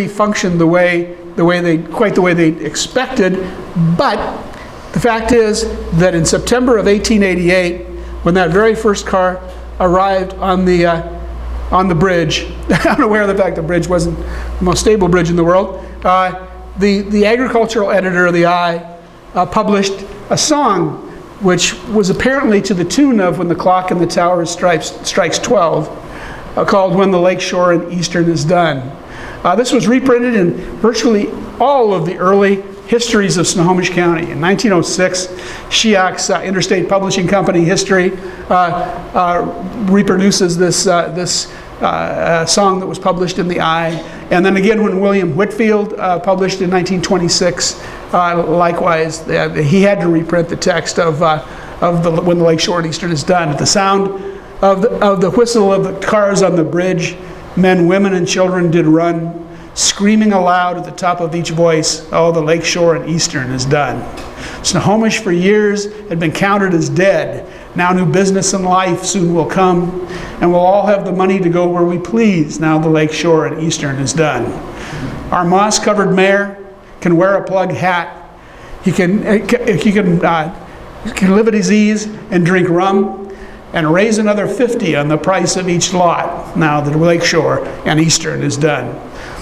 functioned quite the way they expected. But the fact is that in September of 1888, when that very first car arrived on the bridge, unaware of the fact the bridge wasn't the most stable bridge in the world, the agricultural editor of the Eye published a song which was apparently to the tune of When the Clock in the Tower Strikes 12, called When the Lake Shore and Eastern is Done. This was reprinted in virtually all of the early histories of Snohomish County. In 1906, Shiak's Interstate Publishing Company history reproduces this song that was published in the Eye. And then again, when William Whitfield published in 1926, likewise, he had to reprint the text of When the Lake Shore and Eastern is Done. At the sound of the whistle of the cars on the bridge, men, women, and children did run, screaming aloud at the top of each voice, "Oh, the Lake Shore and Eastern is done." Snohomish for years had been counted as dead. Now new business and life soon will come, and we'll all have the money to go where we please. Now the Lake Shore and Eastern is done. Our moss-covered mayor can wear a plug hat. He can live at his ease and drink rum, and raise another 50 on the price of each lot. Now the Lake Shore and Eastern is done.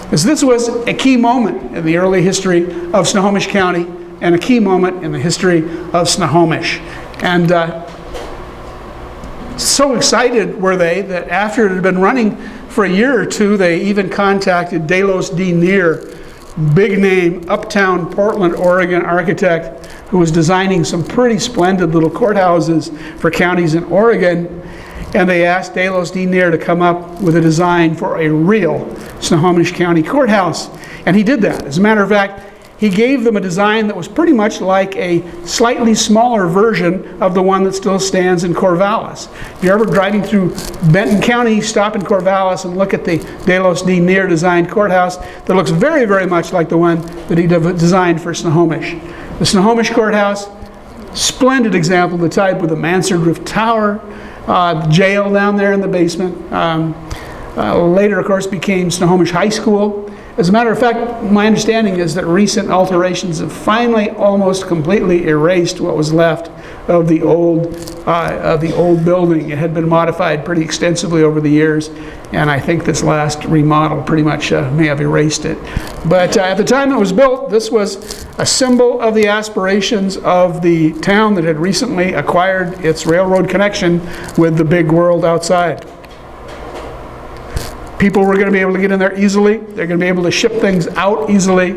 Because this was a key moment in the early history of Snohomish County and a key moment in the history of Snohomish. And so excited were they that after it had been running for a year or two, they even contacted Delos D. Neer, big name, uptown Portland, Oregon architect who was designing some pretty splendid little courthouses for counties in Oregon. And they asked Delos D. Neer to come up with a design for a real Snohomish County courthouse. And he did that. As a matter of fact, he gave them a design that was pretty much like a slightly smaller version of the one that still stands in Corvallis. If you're ever driving through Benton County, stop in Corvallis and look at the Delos D. Neer designed courthouse that looks very, very much like the one that he designed for Snohomish. The Snohomish courthouse, splendid example of the type with a mansard roof tower, the jail down there in the basement. Later, of course, became Snohomish High School. As a matter of fact, my understanding is that recent alterations have finally almost completely erased what was left of the old building. It had been modified pretty extensively over the years, and I think this last remodel pretty much may have erased it. But at the time it was built, this was a symbol of the aspirations of the town that had recently acquired its railroad connection with the big world outside. People were going to be able to get in there easily. They're going to be able to ship things out easily.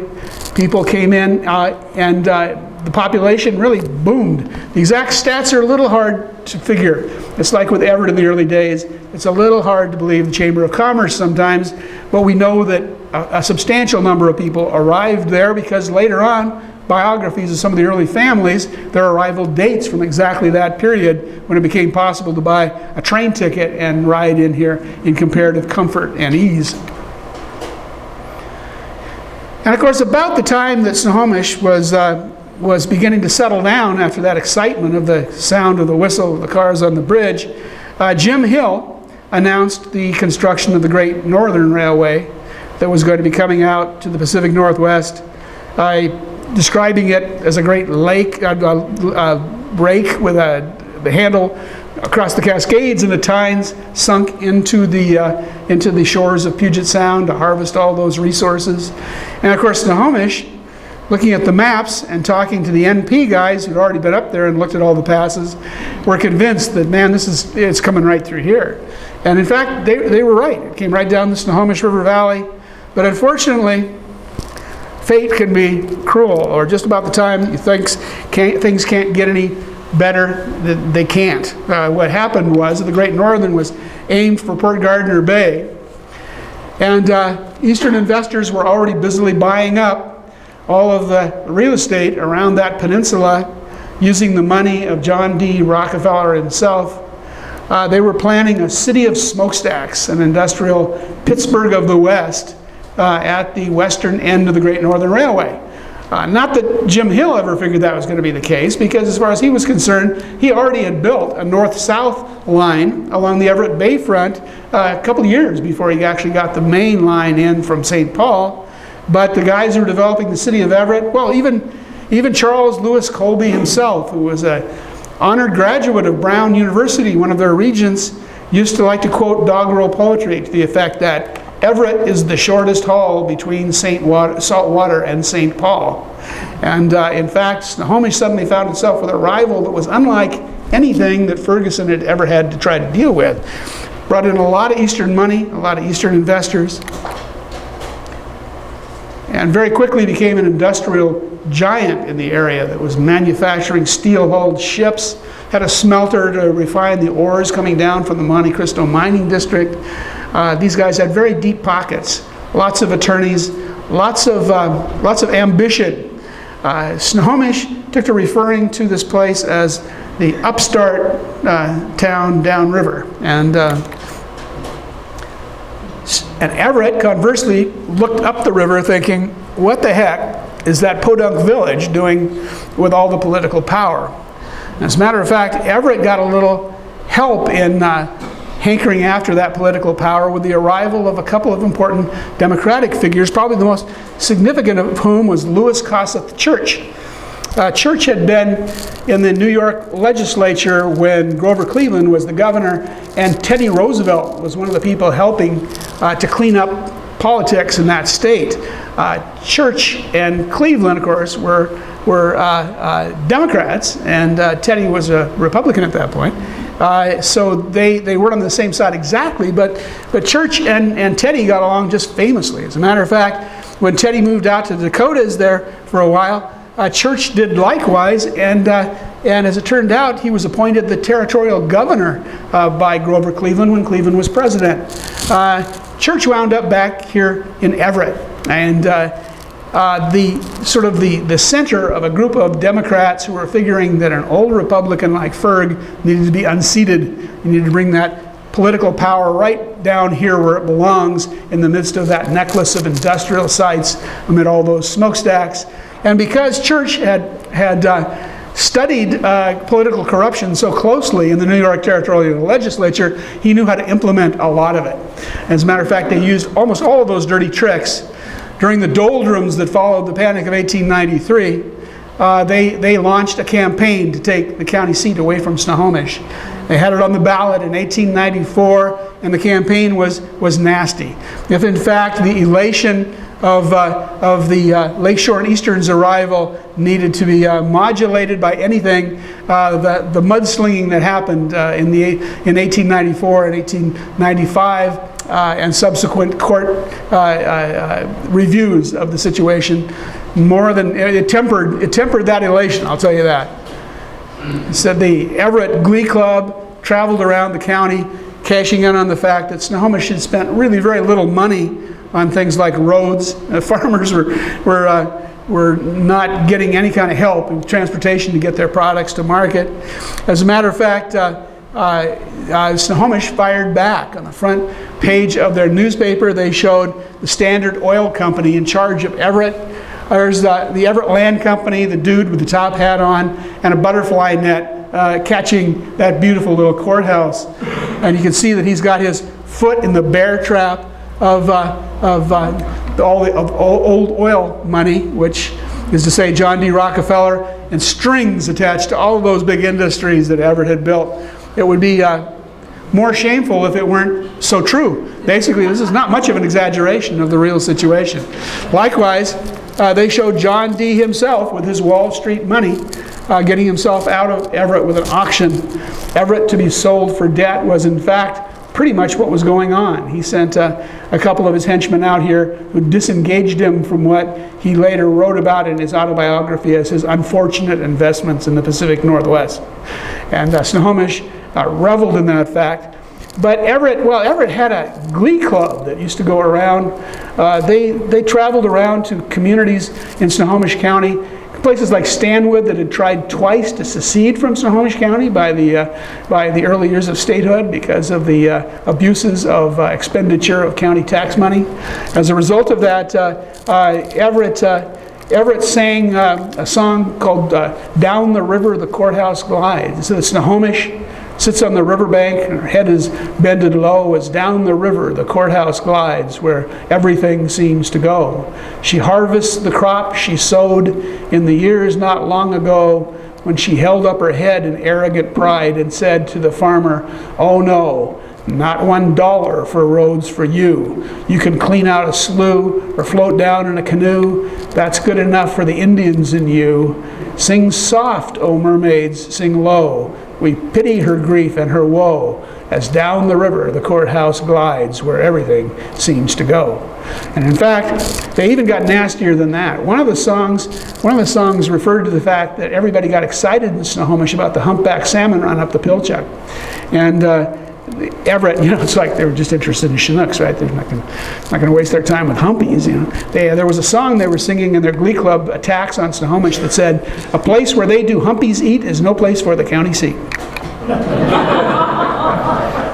People came in and the population really boomed. The exact stats are a little hard to figure. It's like with Everett in the early days. It's a little hard to believe the Chamber of Commerce sometimes, but we know that a substantial number of people arrived there because later on, biographies of some of the early families, their arrival dates from exactly that period when it became possible to buy a train ticket and ride in here in comparative comfort and ease. And of course, about the time that Snohomish was beginning to settle down after that excitement of the sound of the whistle of the cars on the bridge, Jim Hill announced the construction of the Great Northern Railway that was going to be coming out to the Pacific Northwest, describing it as a great lake, break with the handle across the Cascades and the tines sunk into the shores of Puget Sound to harvest all those resources. And of course, Snohomish, looking at the maps and talking to the NP guys who'd already been up there and looked at all the passes, were convinced that, man, it's coming right through here. And in fact, they were right. It came right down the Snohomish River Valley. But unfortunately, fate can be cruel, or just about the time you think things can't get any better, they can't. What happened was that the Great Northern was aimed for Port Gardner Bay, and Eastern investors were already busily buying up all of the real estate around that peninsula using the money of John D. Rockefeller himself. They were planning a city of smokestacks, an industrial Pittsburgh of the West, at the western end of the Great Northern Railway. Not that Jim Hill ever figured that was going to be the case, because as far as he was concerned, he already had built a north-south line along the Everett Bayfront a couple of years before he actually got the main line in from St. Paul. But the guys who were developing the city of Everett, well, even Charles Lewis Colby himself, who was an honored graduate of Brown University, one of their regents, used to like to quote doggerel poetry to the effect that Everett is the shortest haul between Saltwater and St. Paul. And in fact, Snohomish suddenly found itself with a rival that was unlike anything that Ferguson had ever had to try to deal with. Brought in a lot of Eastern money, a lot of Eastern investors, and very quickly became an industrial giant in the area that was manufacturing steel-hulled ships, had a smelter to refine the ores coming down from the Monte Cristo mining district. These guys had very deep pockets, lots of attorneys, lots of ambition. Snohomish took to referring to this place as the upstart town downriver. And Everett, conversely, looked up the river thinking, what the heck is that podunk village doing with all the political power? As a matter of fact, Everett got a little help in hankering after that political power with the arrival of a couple of important Democratic figures, probably the most significant of whom was Lewis Kossuth Church. Church had been in the New York legislature when Grover Cleveland was the governor, and Teddy Roosevelt was one of the people helping to clean up politics in that state. Church and Cleveland, of course, were Democrats, and Teddy was a Republican at that point. So they weren't on the same side exactly, but Church and Teddy got along just famously. As a matter of fact, when Teddy moved out to the Dakotas there for a while, Church did likewise, and as it turned out, he was appointed the territorial governor by Grover Cleveland when Cleveland was president. Church wound up back here in Everett, and the center of a group of Democrats who were figuring that an old Republican like Ferg needed to be unseated. You needed to bring that political power right down here where it belongs, in the midst of that necklace of industrial sites, amid all those smokestacks. And because Church had studied political corruption so closely in the New York territorial legislature, he knew how to implement a lot of it. As a matter of fact, they used almost all of those dirty tricks during the doldrums that followed the Panic of 1893. They launched a campaign to take the county seat away from Snohomish. They had it on the ballot in 1894, and the campaign was nasty. If in fact the elation of the Lakeshore and Eastern's arrival needed to be modulated by anything, the mudslinging that happened in 1894 and 1895 and subsequent court reviews of the situation, more than it tempered that elation, I'll tell you that. It said the Everett Glee Club traveled around the county, cashing in on the fact that Snohomish had spent really very little money on things like roads. Farmers were not getting any kind of help in transportation to get their products to market. As a matter of fact, Snohomish fired back. On the front page of their newspaper, they showed the Standard Oil Company in charge of Everett. There's the Everett Land Company, the dude with the top hat on, and a butterfly net catching that beautiful little courthouse. And you can see that he's got his foot in the bear trap of old oil money, which is to say John D. Rockefeller, and strings attached to all of those big industries that Everett had built. It would be more shameful if it weren't so true. Basically, this is not much of an exaggeration of the real situation. Likewise, they showed John D. himself with his Wall Street money getting himself out of Everett with an auction. Everett to be sold for debt was in fact pretty much what was going on. He sent a couple of his henchmen out here who disengaged him from what he later wrote about in his autobiography as his unfortunate investments in the Pacific Northwest. And Snohomish reveled in that fact. But Everett had a glee club that used to go around. They traveled around to communities in Snohomish County, places like Stanwood that had tried twice to secede from Snohomish County by the early years of statehood because of the abuses of expenditure of county tax money. As a result of that, Everett sang a song called "Down the River the Courthouse Glides." So the Snohomish sits on the riverbank, and her head is bended low as down the river the courthouse glides where everything seems to go. She harvests the crop she sowed in the years not long ago when she held up her head in arrogant pride and said to the farmer, "Oh no, not $1 for roads for you. You can clean out a slough or float down in a canoe. That's good enough for the Indians in you. Sing soft, O mermaids, sing low. We pity her grief and her woe as down the river the courthouse glides where everything seems to go." And in fact, they even got nastier than that. One of the songs referred to the fact that everybody got excited in Snohomish about the humpback salmon run up the Pilchuck. And Everett, it's like they were just interested in Chinooks, right? They're not going to waste their time with humpies, There was a song they were singing in their glee club attacks on Snohomish that said, "A place where they do humpies eat is no place for the county seat."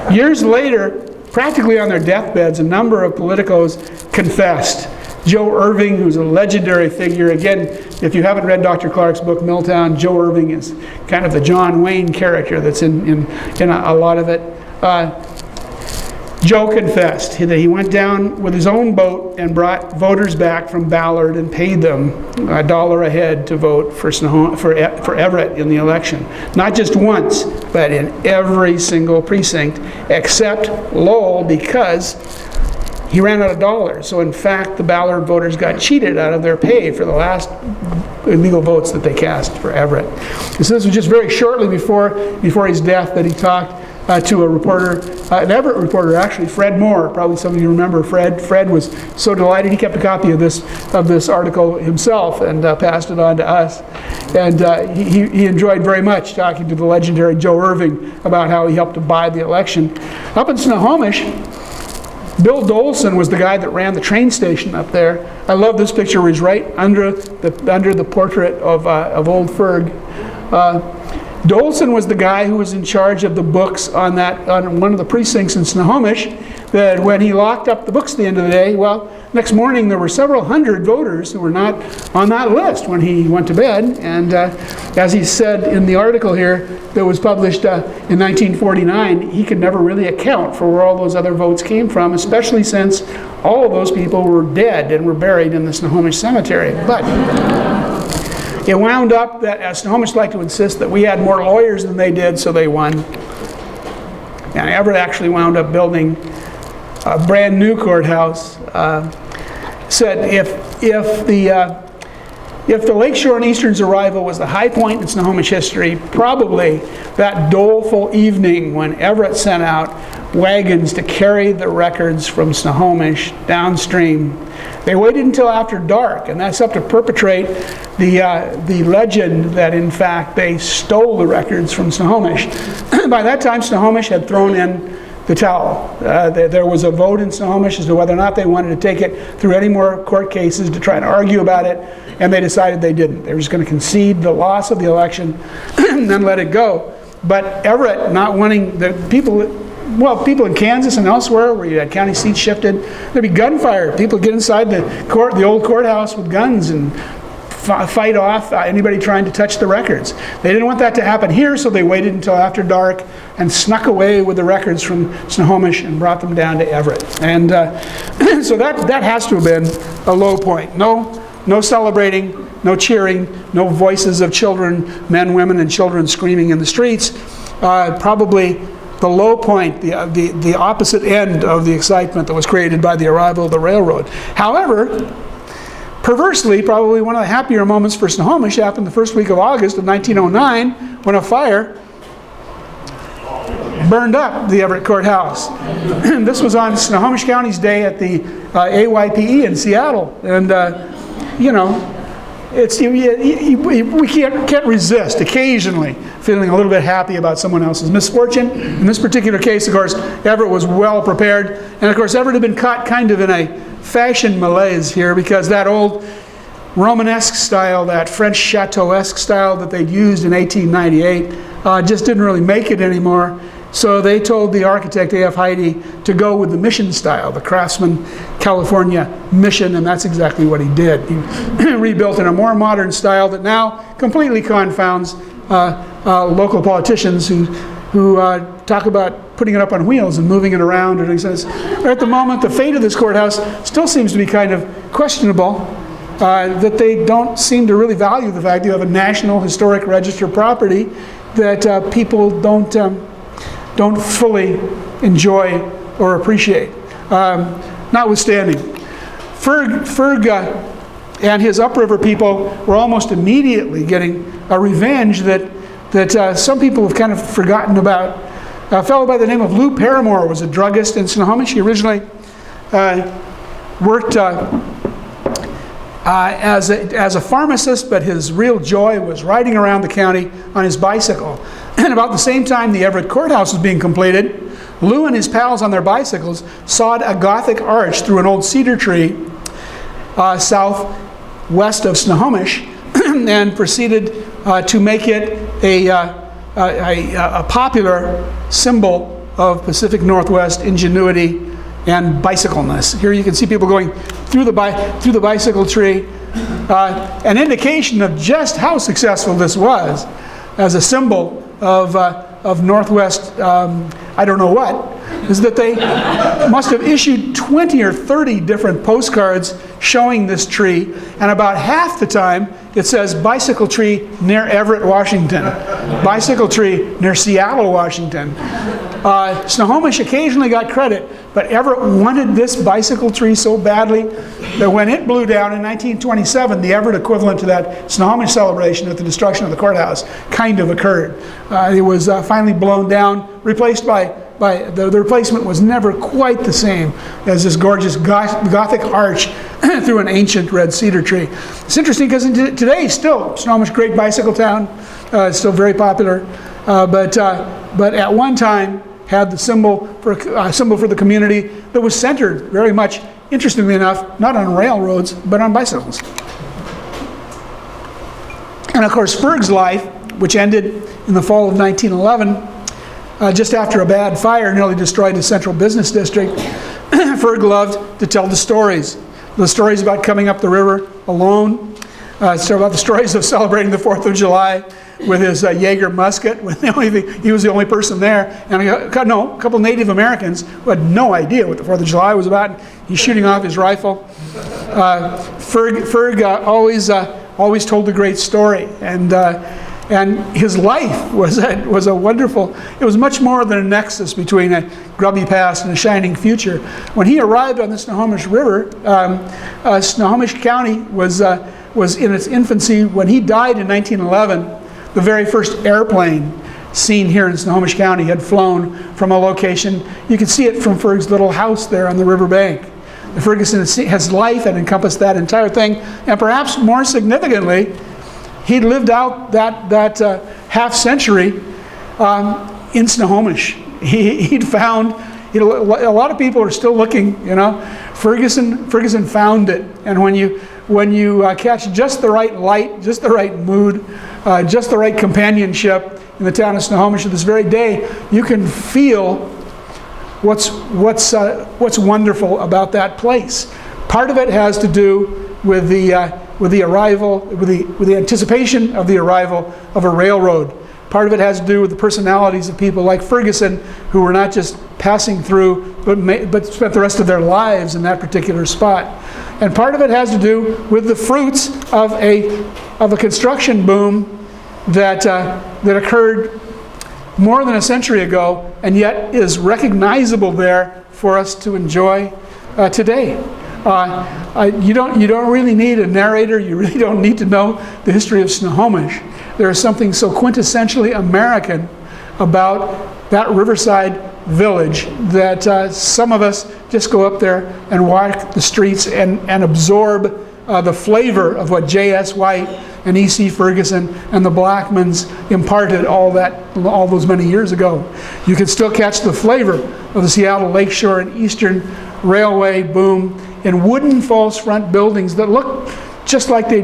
Years later, practically on their deathbeds, a number of politicos confessed. Joe Irving, who's a legendary figure. Again, if you haven't read Dr. Clark's book, Milltown, Joe Irving is kind of the John Wayne character that's in a lot of it. Joe confessed that he went down with his own boat and brought voters back from Ballard and paid them $1 a head to vote for Everett in the election. Not just once, but in every single precinct, except Lowell, because he ran out of dollars. So in fact, the Ballard voters got cheated out of their pay for the last illegal votes that they cast for Everett. And so this was just very shortly before his death that he talked to a reporter, an Everett reporter actually, Fred Moore. Probably some of you remember Fred. Fred was so delighted he kept a copy of this article himself and passed it on to us. And he enjoyed very much talking to the legendary Joe Irving about how he helped to buy the election. Up in Snohomish, Bill Olson was the guy that ran the train station up there. I love this picture where he's right under the portrait of old Ferg. Dolson was the guy who was in charge of the books on one of the precincts in Snohomish, that when he locked up the books at the end of the day, well, next morning there were several hundred voters who were not on that list when he went to bed. And as he said in the article here that was published in 1949, he could never really account for where all those other votes came from, especially since all of those people were dead and were buried in the Snohomish cemetery. But it wound up that Snohomish liked to insist that we had more lawyers than they did, so they won. And Everett actually wound up building a brand new courthouse. Said if the Lakeshore and Eastern's arrival was the high point in Snohomish history, probably that doleful evening when Everett sent out wagons to carry the records from Snohomish downstream. They waited until after dark, and that's up to perpetrate the legend that in fact they stole the records from Snohomish. By that time, Snohomish had thrown in the towel. There was a vote in Snohomish as to whether or not they wanted to take it through any more court cases to try to argue about it, and they decided they didn't. They were just going to concede the loss of the election and then let it go. But Everett, not wanting the people in Kansas and elsewhere where you had county seats shifted, there'd be gunfire. People get inside the old courthouse with guns and fight off anybody trying to touch the records. They didn't want that to happen here, so they waited until after dark and snuck away with the records from Snohomish and brought them down to Everett. And so that has to have been a low point. No celebrating, no cheering, no voices of children, men, women, and children screaming in the streets. Probably the low point, the opposite end of the excitement that was created by the arrival of the railroad. However, perversely, probably one of the happier moments for Snohomish happened the first week of August of 1909 when a fire burned up the Everett Courthouse. This was on Snohomish County's day at the AYPE in Seattle. And, we can't resist occasionally feeling a little bit happy about someone else's misfortune. In this particular case, of course, Everett was well prepared. And of course, Everett had been caught kind of in a fashion malaise here because that old Romanesque style, that French Chateauesque style that they'd used in 1898 just didn't really make it anymore. So they told the architect, A.F. Heide, to go with the mission style, the Craftsman California mission, and that's exactly what he did. He rebuilt in a more modern style that now completely confounds local politicians who talk about putting it up on wheels and moving it around. And he says, at the moment, the fate of this courthouse still seems to be kind of questionable, that they don't seem to really value the fact that you have a National Historic Register property that people don't fully enjoy or appreciate. Notwithstanding, Ferg and his upriver people were almost immediately getting a revenge that some people have kind of forgotten about. A fellow by the name of Lou Paramore was a druggist in Snohomish. He originally worked as a pharmacist, but his real joy was riding around the county on his bicycle. And about the same time the Everett Courthouse was being completed, Lou and his pals on their bicycles sawed a Gothic arch through an old cedar tree southwest of Snohomish and proceeded to make it a popular symbol of Pacific Northwest ingenuity and bicycleness. Here you can see people going through the bicycle tree, an indication of just how successful this was as a symbol of Northwest, I don't know what, is that they must have issued 20 or 30 different postcards showing this tree, and about half the time it says bicycle tree near Everett, Washington, bicycle tree near Seattle, Washington. Snohomish occasionally got credit, but Everett wanted this bicycle tree so badly that when it blew down in 1927, the Everett equivalent to that Snohomish celebration at the destruction of the courthouse kind of occurred. It was finally blown down, replaced by the replacement was never quite the same as this gorgeous Gothic arch through an ancient red cedar tree. It's interesting because today still Snohomish, great bicycle town, still very popular, but at one time had the symbol for the community that was centered very much, interestingly enough, not on railroads but on bicycles. And of course Ferg's life, which ended in the fall of 1911, just after a bad fire nearly destroyed the central business district, Ferg loved to tell the stories about coming up the river alone, about the stories of celebrating the 4th of July with his Jaeger musket, when he was the only person there, and a couple Native Americans who had no idea what the 4th of July was about. He's shooting off his rifle. Ferg always told a great story, and his life was a wonderful, it was much more than a nexus between a grubby past and a shining future. When he arrived on the Snohomish River, Snohomish County was in its infancy. When he died in 1911, the very first airplane seen here in Snohomish County had flown from a location. You can see it from Ferg's little house there on the riverbank. The Ferguson has life and encompassed that entire thing, and perhaps more significantly, he lived out that half century in Snohomish. He'd found, a lot of people are still looking, Ferguson found it. And when you catch just the right light, just the right mood, just the right companionship in the town of Snohomish to this very day, you can feel what's wonderful about that place. Part of it has to do with the anticipation of the arrival of a railroad. Part of it has to do with the personalities of people like Ferguson, who were not just passing through, but spent the rest of their lives in that particular spot. And part of it has to do with the fruits of a construction boom that occurred more than a century ago, and yet is recognizable there for us to enjoy today. You don't really need a narrator. You really don't need to know the history of Snohomish. There is something so quintessentially American about that riverside village that some of us just go up there and walk the streets and absorb the flavor of what J.S. White and E.C. Ferguson and the Blackmans imparted all those many years ago. You can still catch the flavor of the Seattle Lakeshore and Eastern Railway boom in wooden false front buildings that look just like they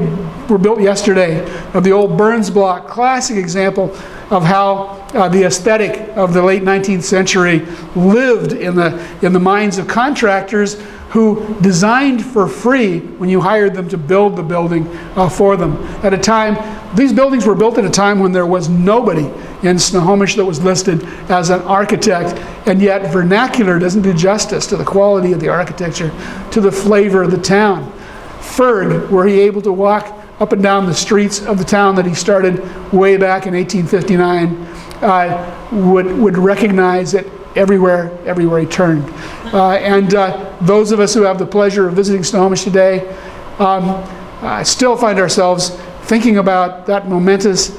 were built yesterday, of the old Burns block, classic example of how the aesthetic of the late 19th century lived in the minds of contractors who designed for free when you hired them to build the building for them. At a time These buildings were built at a time when there was nobody in Snohomish that was listed as an architect, and yet vernacular doesn't do justice to the quality of the architecture, to the flavor of the town. Ferg, were he able to walk up and down the streets of the town that he started way back in 1859, would recognize it everywhere he turned. Those of us who have the pleasure of visiting Snohomish today still find ourselves thinking about that momentous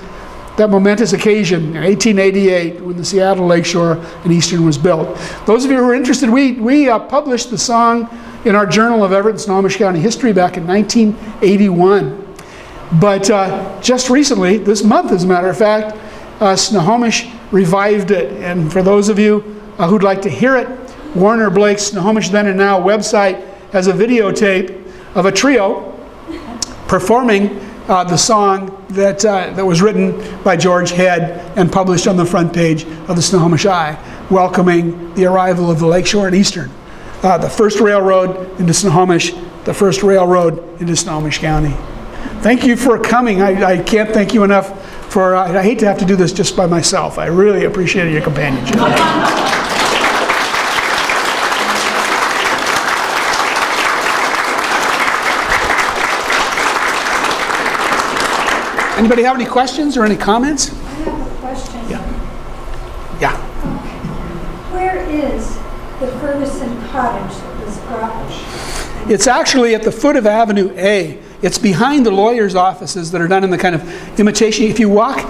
occasion in 1888 when the Seattle Lakeshore and Eastern was built. Those of you who are interested, we published the song in our Journal of Everett and Snohomish County History back in 1981. But just recently, this month as a matter of fact, Snohomish revived it. And for those of you who'd like to hear it, Warner Blake's Snohomish Then and Now website has a videotape of a trio performing the song that was written by George Head and published on the front page of the Snohomish Eye, welcoming the arrival of the Lakeshore and Eastern, the first railroad into Snohomish, the first railroad into Snohomish County. Thank you for coming. I can't thank you enough for, I hate to have to do this just by myself. I really appreciated your companionship. Anybody have any questions or any comments? I have a question. Yeah. Where is the Ferguson cottage that was brought? It's actually at the foot of Avenue A. It's behind the lawyer's offices that are done in the kind of imitation. If you walk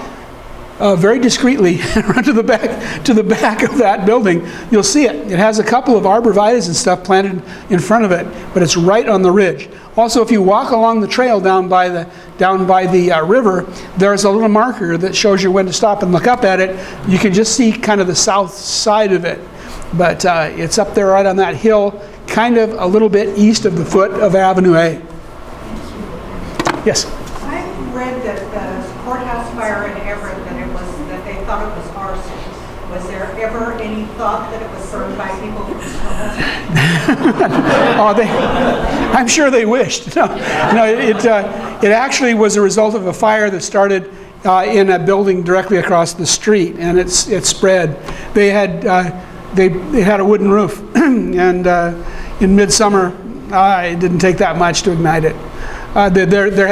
very discreetly around to the back of that building, you'll see it. It has a couple of arborvitaes and stuff planted in front of it, but it's right on the ridge. Also, if you walk along the trail down by the river, there's a little marker that shows you when to stop and look up at it. You can just see kind of the south side of it, but it's up there right on that hill, kind of a little bit east of the foot of Avenue A. Yes? I read that the courthouse fire in Everett, that they thought it was arson. Was there ever any thought that it was burned by people from Snohomish? I'm sure they wished. No, it actually was a result of a fire that started in a building directly across the street, and it spread. They had a wooden roof, and in midsummer, it didn't take that much to ignite it. There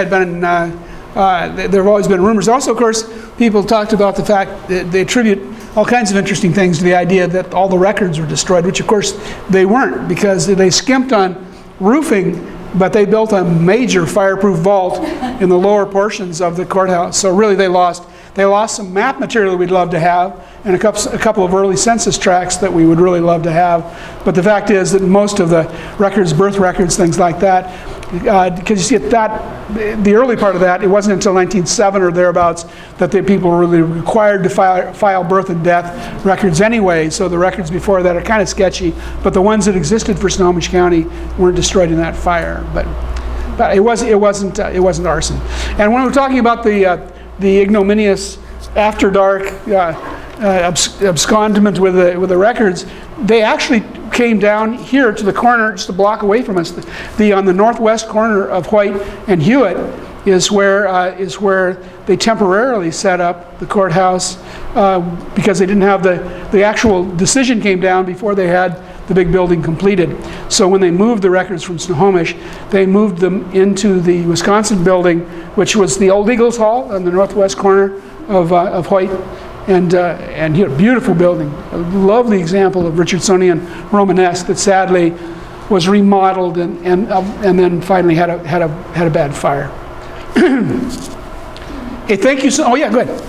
have always been rumors. Also, of course, people talked about the fact that they attribute all kinds of interesting things to the idea that all the records were destroyed, which of course they weren't, because they skimped on roofing, but they built a major fireproof vault in the lower portions of the courthouse. So really they lost some map material that we'd love to have, and a couple of early census tracts that we would really love to have. But the fact is that most of the records, birth records, things like that, because you see the early part of that, it wasn't until 1907 or thereabouts that the people were really required to file birth and death records anyway. So the records before that are kind of sketchy, but the ones that existed for Snohomish County weren't destroyed in that fire. But it wasn't arson. And when we're talking about the ignominious after dark abscondment with the records, they actually came down here to the corner, just a block away from us. On the northwest corner of White and Hewitt is where they temporarily set up the courthouse because they didn't have the actual decision came down before they had the big building completed. So when they moved the records from Snohomish, they moved them into the Wisconsin building, which was the old Eagles Hall on the northwest corner of White and Hewitt. Beautiful building, a lovely example of Richardsonian Romanesque that sadly was remodeled and then finally had a bad fire. Hey, thank you so. Oh yeah, go ahead. Is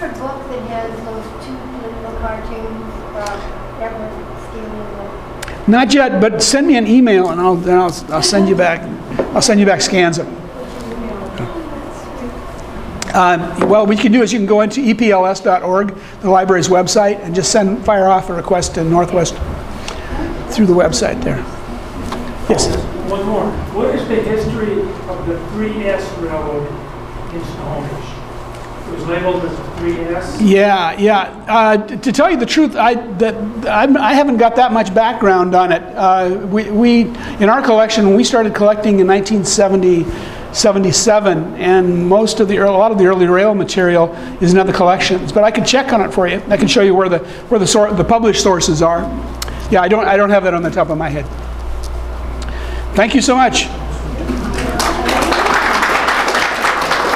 there a book that has those two political cartoons about Everett stealing? Not yet, but send me an email and I'll send you back. I'll send you back scans of them. Well, what you can do is you can go into epls.org, the library's website, and just fire off a request to Northwest through the website there. Yes. One more. What is the history of the 3S Railroad in Snohomish? It was labeled as a 3S? Yeah. To tell you the truth, I haven't got that much background on it. We in our collection, when we started collecting in 1970, 77, and a lot of the early rail material is in other collections. But I can check on it for you. I can show you where the published sources are. Yeah, I don't have that on the top of my head. Thank you so much.